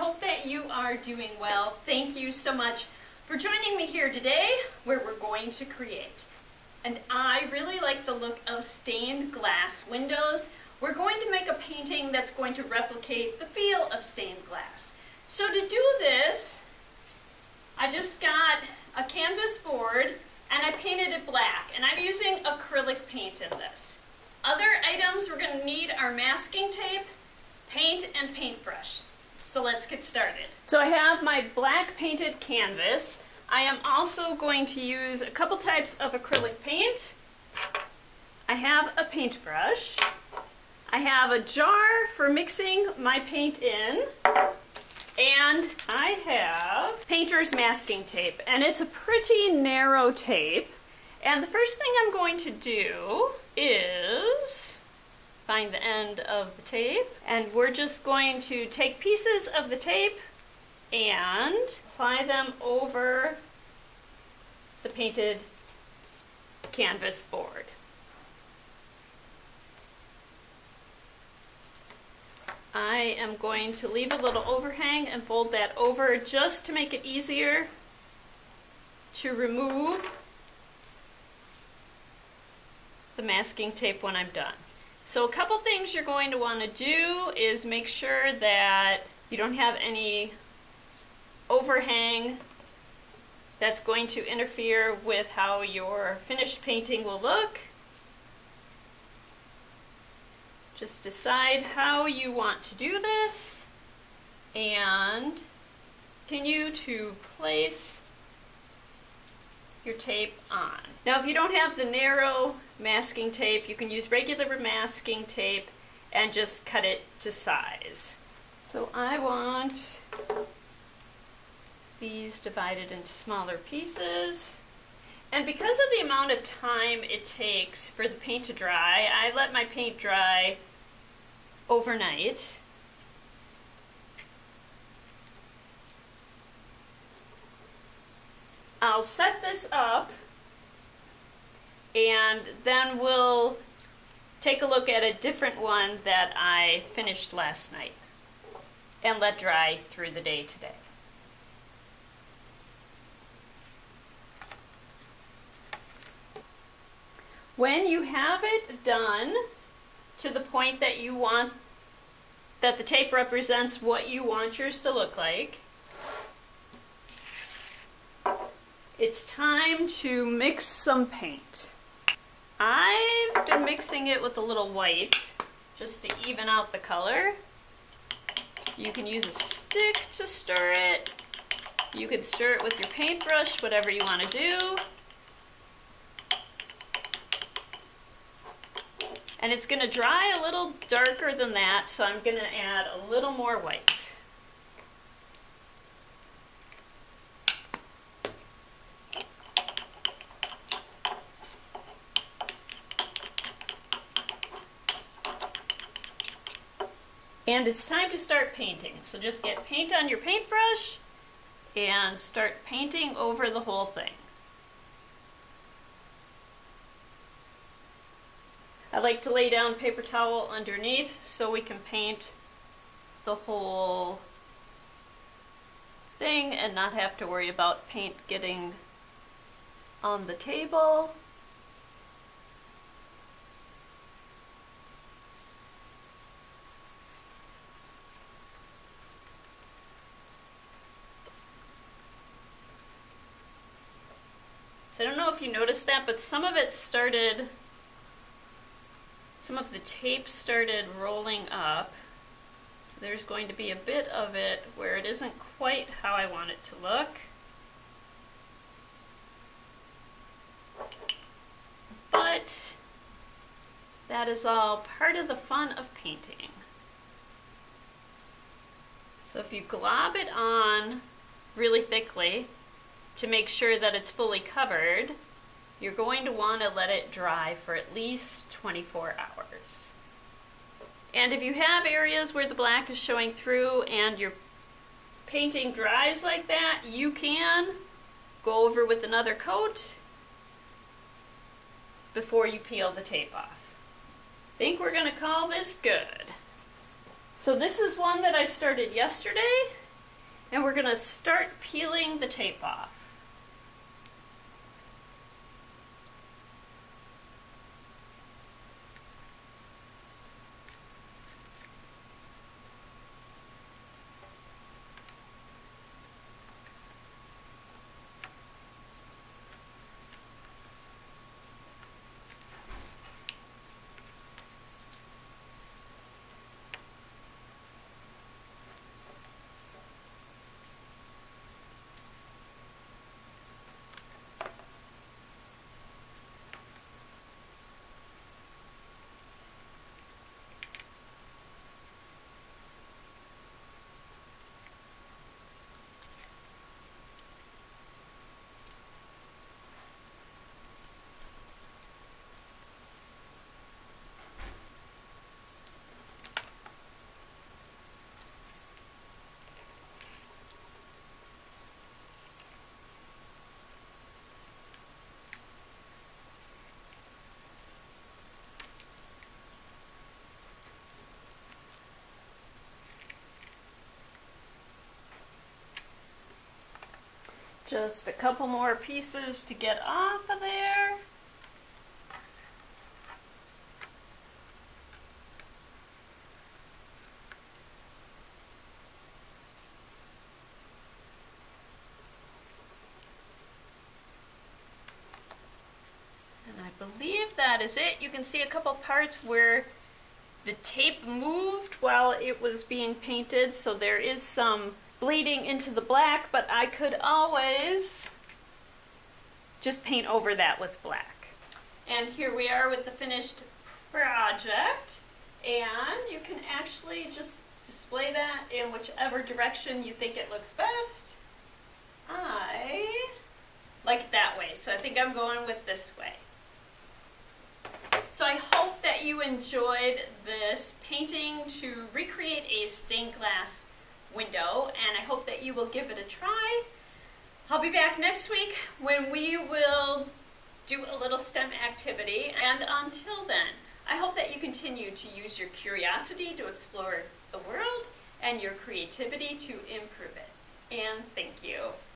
hope that you are doing well. Thank you so much for joining me here today where we're going to create. And I really like the look of stained glass windows. We're going to make a painting that's going to replicate the feel of stained glass. So to do this, I just got a canvas board and I painted it black, and I'm using acrylic paint in this. Other items we're going to need are masking tape, paint, and paintbrush. So let's get started. So I have my black painted canvas. I am also going to use a couple types of acrylic paint. I have a paintbrush. I have a jar for mixing my paint in. And I have painter's masking tape, and it's a pretty narrow tape. And the first thing I'm going to do is find the end of the tape, and we're just going to take pieces of the tape and apply them over the painted canvas board. I am going to leave a little overhang and fold that over just to make it easier to remove the masking tape when I'm done. So a couple things you're going to want to do is make sure that you don't have any overhang that's going to interfere with how your finished painting will look. Just decide how you want to do this and continue to place your tape on. Now if you don't have the narrow masking tape, you can use regular masking tape and just cut it to size. So I want these divided into smaller pieces. And because of the amount of time it takes for the paint to dry, I let my paint dry overnight. I'll set this up and then we'll take a look at a different one that I finished last night and let dry through the day today. When you have it done to the point that you want, that the tape represents what you want yours to look like, it's time to mix some paint. I've been mixing it with a little white just to even out the color. You can use a stick to stir it. You could stir it with your paintbrush, whatever you want to do. And it's going to dry a little darker than that, so I'm going to add a little more white. And it's time to start painting. So just get paint on your paintbrush and start painting over the whole thing. I like to lay down paper towel underneath so we can paint the whole thing and not have to worry about paint getting on the table. So I don't know if you noticed that, but some of the tape started rolling up. So there's going to be a bit of it where it isn't quite how I want it to look. But that is all part of the fun of painting. So if you glob it on really thickly to make sure that it's fully covered, you're going to want to let it dry for at least 24 hours. And if you have areas where the black is showing through and your painting dries like that, you can go over with another coat before you peel the tape off. I think we're going to call this good. So this is one that I started yesterday, And we're going to start peeling the tape off. Just a couple more pieces to get off of there. And I believe that is it. You can see a couple parts where the tape moved while it was being painted, so there is some bleeding into the black, but I could always just paint over that with black. And here we are with the finished project, and you can actually just display that in whichever direction you think it looks best. I like it that way, so I think I'm going with this way. So I hope that you enjoyed this painting to recreate a stained glass window, and I hope that you will give it a try. I'll be back next week when we will do a little STEM activity, and until then, I hope that you continue to use your curiosity to explore the world and your creativity to improve it. And thank you.